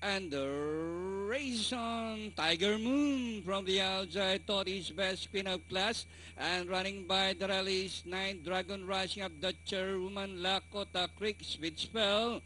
And the race on Tiger Moon from the outside thought his best Queen of Class, and running by the rallies 9 Dragon rushing up the chairwoman Lakota Creek. Speed Spell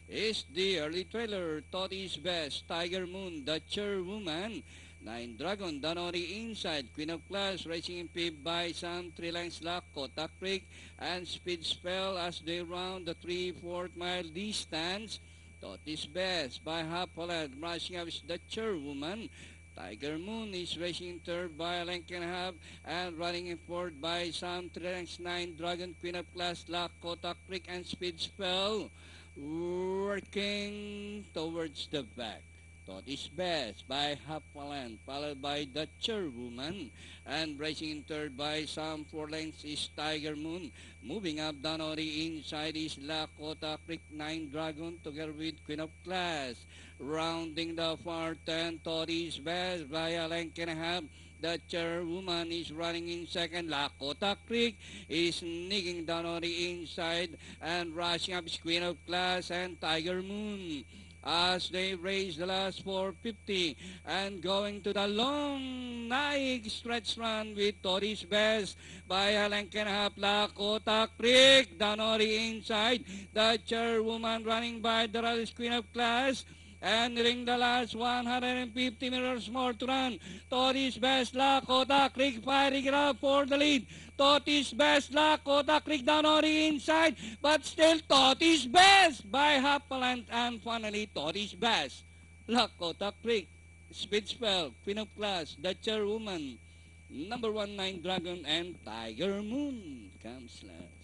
is the early trailer. Thought his best Tiger Moon, the chairwoman. 9 Dragon down on the inside. Queen of Class racing in fifth by some 3 lengths Lakota Creek, and Speed Spell as they round the 3/4 mile distance. Thought is best by half a length. Rushing up is the chairwoman. Tiger Moon is racing third by a length and a half, and running in fourth by some 3 lengths 9 Dragon, Queen of Class, Lakota Creek, and Speed Spell working towards the back. Thought is best by half a length, followed by the chairwoman, and racing in third by some 4 lengths is Tiger Moon. Moving up down on the inside is Lakota Creek, 9 Dragon together with Queen of Class. Rounding the far 10, Thought is best by a length and a half. The chairwoman is running in second. Lakota Creek is sneaking down on the inside, and rushing up is Queen of Class and Tiger Moon as they race the last 450 and going to the long Nike stretch run with Thought is best by a length and a half. Lakota Creek down on the inside. The chairwoman running by the rallies Queen of Class, and nearing the last 150 meters more to run. Thought is best, Lakota Creek firing it up for the lead. Thought is best, Lakota Creek down on the inside, but still Thought is best by half a length, and finally Thought is best, Lakota Creek. Speed Spell, Queen of Class, the chairwoman, number 1 9 Dragon, and Tiger Moon comes last.